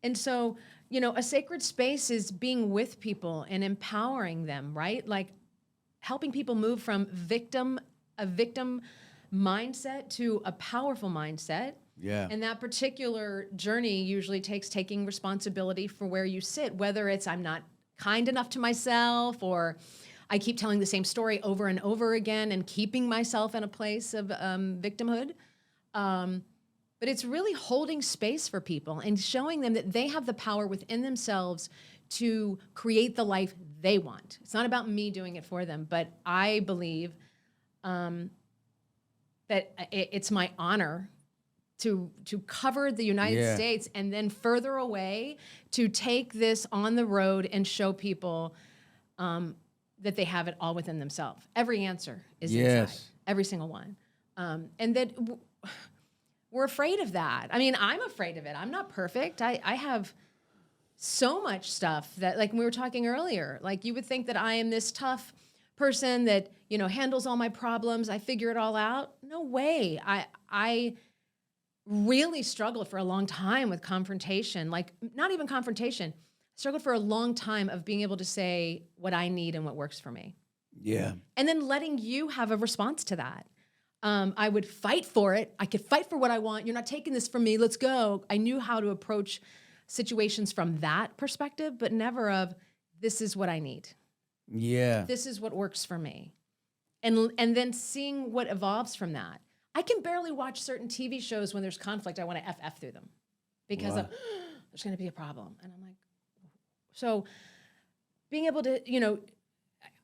And so, you know, a sacred space is being with people and empowering them, right? Like helping people move from a victim mindset to a powerful mindset. Yeah. And that particular journey usually takes taking responsibility for where you sit, whether it's I'm not kind enough to myself, or I keep telling the same story over and over again and keeping myself in a place of victimhood. But it's really holding space for people and showing them that they have the power within themselves to create the life they want. It's not about me doing it for them, but I believe that it's my honor to cover the United States and then further away to take this on the road and show people that they have it all within themselves. Every answer is inside, every single one. And that we're afraid of that. I mean, I'm afraid of it. I'm not perfect. I have so much stuff that, like we were talking earlier, like you would think that I am this tough person that, you know, handles all my problems. I figure it all out. No way. I really struggled for a long time with confrontation, like not even confrontation, struggled for a long time of being able to say what I need and what works for me. Yeah. And then letting you have a response to that. I would fight for it. I could fight for what I want. You're not taking this from me. Let's go. I knew how to approach situations from that perspective, but never of this is what I need. Yeah. This is what works for me. And then seeing what evolves from that. I can barely watch certain TV shows when there's conflict. I want to FF through them because there's going to be a problem. And I'm like, so being able to, you know,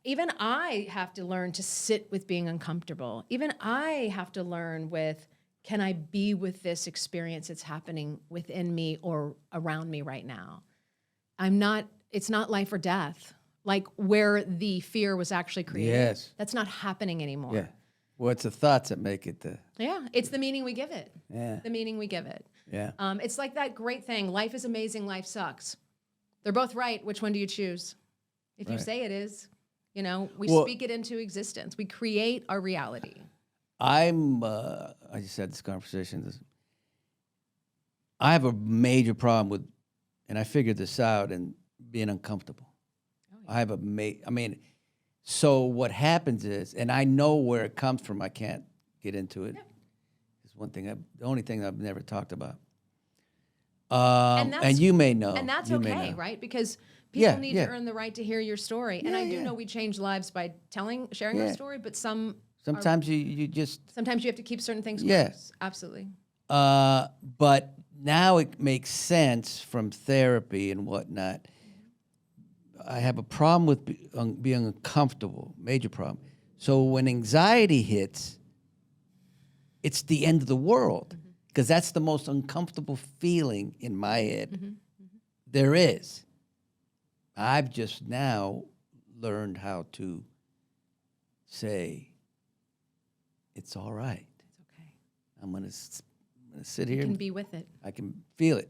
even I have to learn to sit with being uncomfortable. Even I have to learn with, can I be with this experience that's happening within me or around me right now? It's not life or death, like where the fear was actually created. Yes. That's not happening anymore. Yeah. Well, it's the thoughts that make it It's the meaning we give it. Yeah. The meaning we give it. Yeah. It's like that great thing, life is amazing, life sucks. They're both right. Which one do you choose? If you say it is, you know, we speak it into existence. We create our reality. I just had this conversation. I have a major problem with, and I figured this out, and being uncomfortable. I have I mean, So what happens is, and I know where it comes from. I can't get into it. It's the only thing I've never talked about. And you may know. And that's You may okay, know. right? Because people need yeah. to earn the right to hear your story. And Yeah, I do yeah. know we change lives by sharing our story, but Sometimes you just sometimes you have to keep certain things Yeah. close. Absolutely. but now it makes sense from therapy and whatnot. I have a problem with being uncomfortable, major problem. So when anxiety hits, it's the end of the world because that's the most uncomfortable feeling in my head there is. I've just now learned how to say, it's all right. It's okay. I'm gonna sit here. You can and be with it. I can feel it.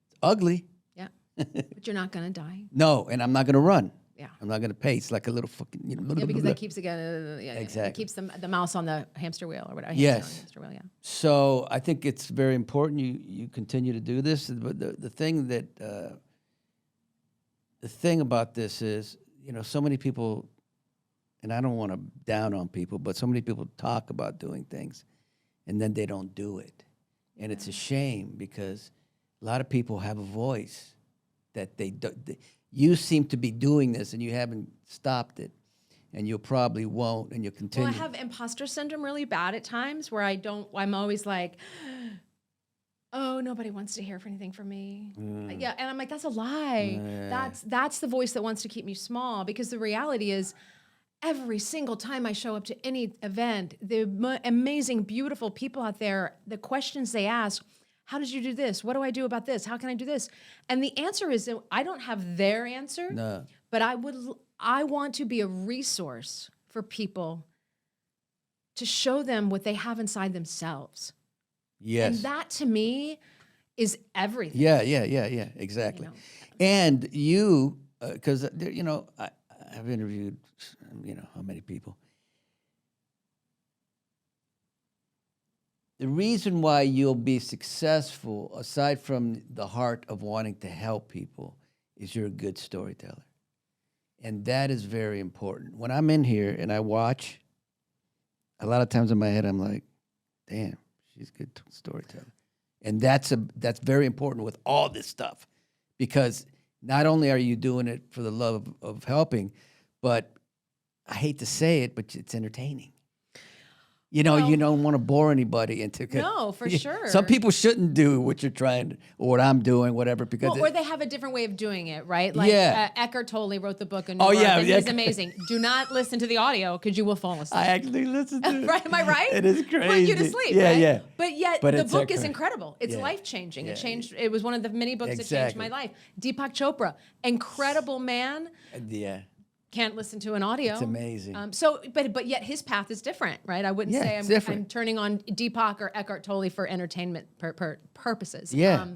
It's ugly. Yeah. But you're not going to die. No, and I'm not gonna run. Yeah. I'm not gonna pace like a little fucking. Yeah, because that keeps Exactly. it keeps the mouse on the hamster wheel or whatever. Yes. On the hamster wheel, yeah. So I think it's very important you continue to do this. But the thing that the thing about this is, so many people, and I don't want to down on people, but so many people talk about doing things, and then they don't do it, and it's a shame because a lot of people have a voice that you seem to be doing this, and you haven't stopped it. And you probably won't, and you'll continue. Well, I have imposter syndrome really bad at times where I'm always like, oh, nobody wants to hear for anything from me. Yeah, and I'm like, that's a lie. That's the voice that wants to keep me small because the reality is every single time I show up to any event, the amazing, beautiful people out there, the questions they ask, how did you do this? What do I do about this? How can I do this? And the answer is that I don't have their answer, but I want to be a resource for people to show them what they have inside themselves. Yes. And that to me is everything. Yeah, exactly. And you, because, I've interviewed, how many people. The reason why you'll be successful, aside from the heart of wanting to help people, is you're a good storyteller. And that is very important. When I'm in here and I watch, a lot of times in my head, I'm like, damn, she's a good storyteller. And that's very important with all this stuff because not only are you doing it for the love of helping, but I hate to say it, but it's entertaining. You don't want to bore anybody No, for sure. Some people shouldn't do what you're trying or what I'm doing, whatever, because or they have a different way of doing it, right? Like Eckhart Tolle wrote the book. He's amazing. Do not listen to the audio because you will fall asleep. I actually listened to it. Right? Am I right? It is crazy. Put you to sleep. Yeah, right? yeah. But yet the book is incredible. It's life changing. Yeah. It was one of the many books that changed my life. Deepak Chopra, incredible man. Yeah. Can't listen to an audio. It's amazing. But yet his path is different, right? I wouldn't say I'm turning on Deepak or Eckhart Tolle for entertainment purposes. Yeah.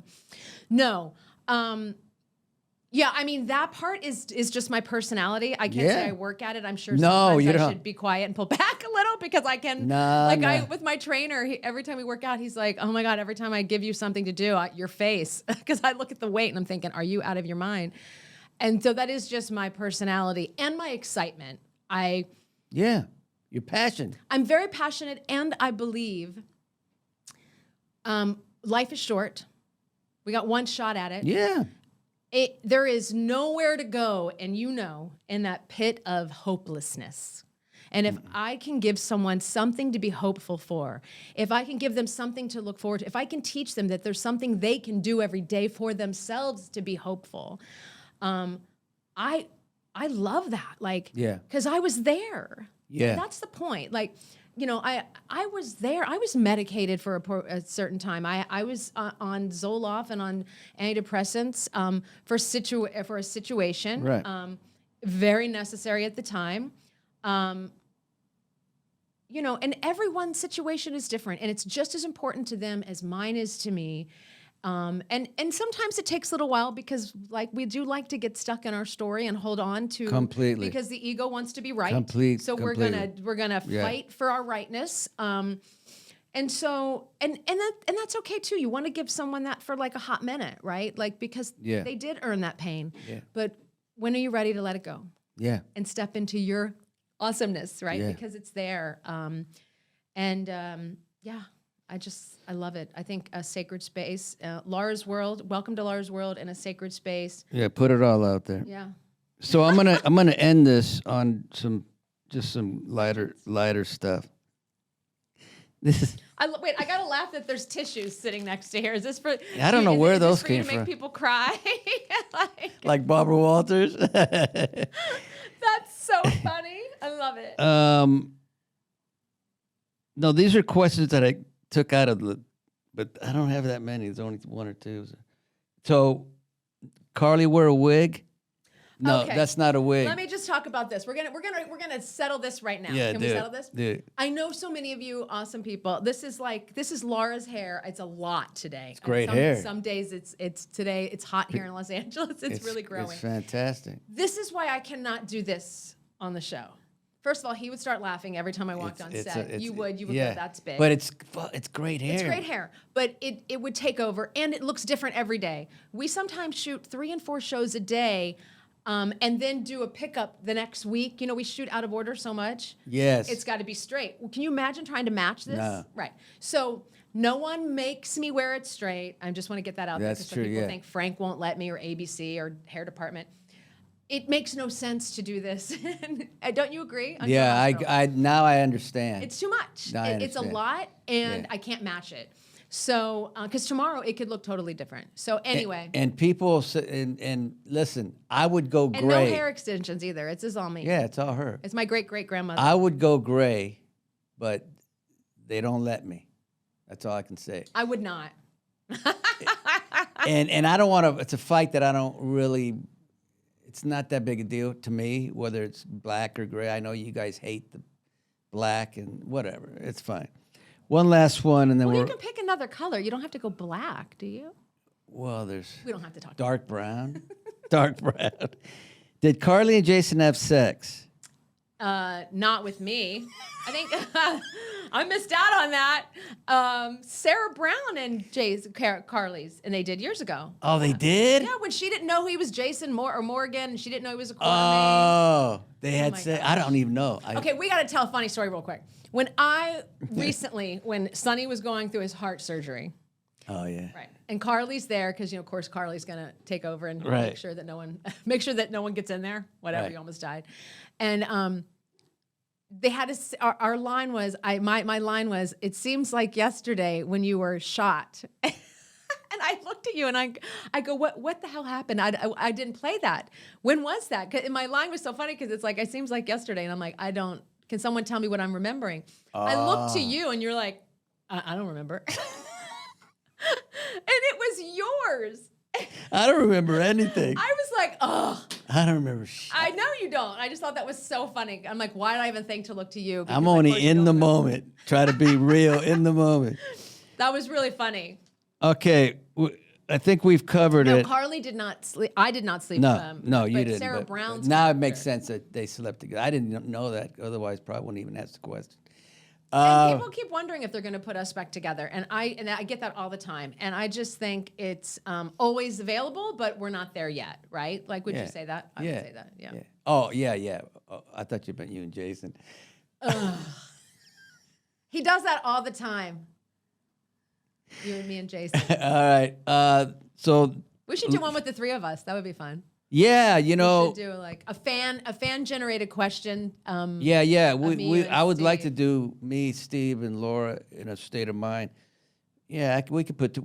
Yeah, I mean, that part is just my personality. I can't say I work at it. I'm sure No, sometimes you I don't. should be quiet and pull back a little because I can. With my trainer, every time we work out, he's like, oh my God, every time I give you something to do, your face. Because I look at the weight and I'm thinking, are you out of your mind? And so that is just my personality and my excitement. Your passion. I'm very passionate and I believe life is short. We got one shot at it. Yeah. There is nowhere to go, and in that pit of hopelessness. And if I can give someone something to be hopeful for, if I can give them something to look forward to, if I can teach them that there's something they can do every day for themselves to be hopeful, I love that. Because I was there. Yeah. That's the point. I was there. I was medicated for a certain time. I was on Zoloft and on antidepressants for a situation. Right. Very necessary at the time. And everyone's situation is different, and it's just as important to them as mine is to me. And sometimes it takes a little while because we do like to get stuck in our story and hold on to completely because the ego wants to be right. So we're gonna fight for our rightness. And that's okay too. You want to give someone that for a hot minute, right? Because they did earn that pain. Yeah. But when are you ready to let it go? Yeah. And step into your awesomeness, right? Yeah. Because it's there. Yeah, I love it. I think a sacred space, Laura's World. Welcome to Laura's World and a sacred space. Yeah, put it all out there. Yeah. So I'm gonna end this on some lighter stuff. This is Wait, I gotta laugh that there's tissues sitting next to here. Is this for? I don't know is where this those for you came to make from. people cry. like Barbara Walters. That's so funny. I love it. No, these are questions that I took out of but I don't have that many. There's only one or two. So, Carly wear a wig? No, Okay. that's not a wig. Let me just talk about this. We're gonna settle this right now. Yeah, Can do we it. settle this? Do it. I know so many of you awesome people. This is Laura's hair. It's a lot today. It's great hair. Some days it's today. It's hot here in Los Angeles. It's really growing. It's fantastic. This is why I cannot do this on the show. First of all, he would start laughing every time I walked on set. You would yeah. go, that's big. But it's great hair. It's great hair, but it would take over, and it looks different every day. We sometimes shoot 3 and 4 shows a day, and then do a pickup the next week. You know, we shoot out of order so much. Yes. It's got to be straight. Can you imagine trying to match this? No. Right. So no one makes me wear it straight. I just want to get that out there That's because true, some people yeah. think Frank won't let me or ABC or hair department. It makes no sense to do this. Don't you agree? Yeah, I now I understand. It's too much. Now I It's a understand. lot, and Yeah. I can't match it. So, because tomorrow it could look totally different. So anyway, And people and listen, I would go gray. and no hair extensions either. It's just all me. Yeah, it's all her. It's my great grandmother. I would go gray, but they don't let me. That's all I can say. I would not. And I don't want to. It's a fight that I don't really. It's not that big a deal to me whether it's black or gray. I know you guys hate the black and whatever. It's fine. One last one, and then Well, we're you can pick another color. You don't have to go black, do you? well. There's We don't have to talk. dark brown. Dark brown. Did Carly and Jason have sex? Not with me. I think I missed out on that. Sarah Brown and Carly's, and they did years ago. Oh, they did. Yeah, when she didn't know he was Jason Morgan, and she didn't know he was a quartermain. Oh, they had my sex. gosh. I don't even know. Okay, we got to tell a funny story real quick. When I recently, when Sonny was going through his heart surgery, Oh yeah. right, and Carly's there because of course Carly's gonna take over and Right. make sure that no one gets in there. Whatever, Right. you almost died, and they had our line was my line was, it seems like yesterday when you were shot. And I looked at you and I go, what the hell happened? I didn't play that. When was that? And my line was so funny because it's like, it seems like yesterday. And I'm like, can someone tell me what I'm remembering? I looked to you and you're like, I don't remember. And it was yours. I don't remember anything. I was like, oh, I don't remember shit. I know you don't. I just thought that was so funny. I'm like, why did I even think to look to you? Because I'm of only course you in don't the remember. moment. Try to be real in the moment. That was really funny. Okay, I think we've covered No, it. Carly did not sleep. I did not sleep. No, you but didn't. Sarah but Brown's now it character. makes sense that they slept together. I didn't know that. Otherwise, probably wouldn't even ask the question. And people keep wondering if they're going to put us back together, and I get that all the time. And I just think it's always available, but we're not there yet, right? Like, would Yeah. you say that? I would say that. Yeah. Oh, yeah. Oh, I thought you meant you and Jason. He does that all the time. You and me and Jason. All right. So We should do one with the 3 of us. That would be fun. yeah, you We know. should do like a fan generated question. Yeah. me, We you, and I would like to Steve. do me, Steve, and Laura in a state of mind. Yeah, we could put.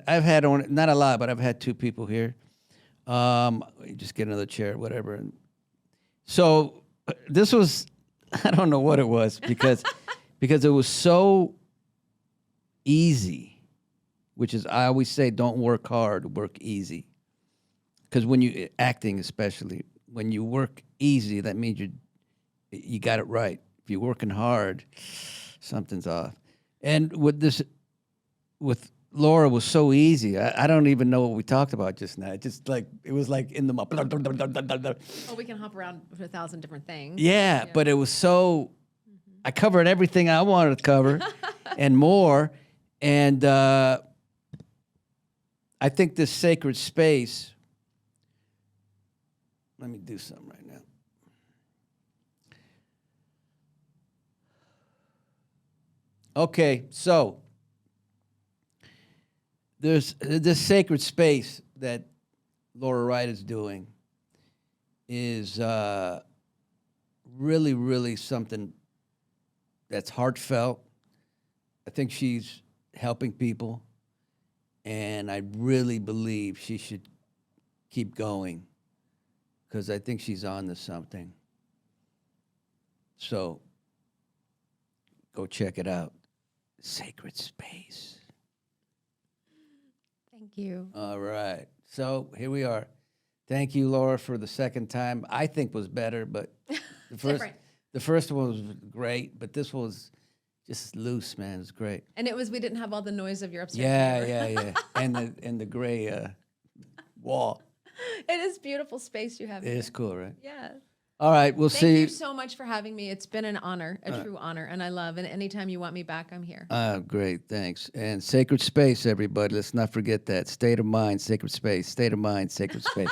I've had on not a lot, but I've had 2 people here. Just get another chair, whatever. And so this was, I don't know what it was because because it was so easy. Which is, I always say, don't work hard, work easy. Because when you acting, especially when you work easy, that means you got it right. If you're working hard, something's off. And with Laura was so easy. I don't even know what we talked about just now. It was like in the Oh, we can hop around with 1,000 different things. yeah, but it was so. I covered everything I wanted to cover, and more. And I think this sacred space. Let me do something right now. Okay, so there's this sacred space that Laura Wright is doing is really, really something that's heartfelt. I think she's helping people, and I really believe she should keep going because I think she's on to something. So go check it out. Sacred Space. Thank you. All right. So here we are. Thank you, Laura, for the second time. I think was better, but Different. the first one was great, but this was just loose, man. It's great. And we didn't have all the noise of your upstairs Yeah, neighbor. yeah. And the gray wall. It is beautiful space you have It here. is cool, right? Yeah. All right, we'll Thank see. you so much for having me. It's been an honor, a true honor, and I love. And anytime you want me back, I'm here. Great, thanks. And sacred space, everybody. Let's not forget that. State of mind, sacred space. State of mind, sacred space.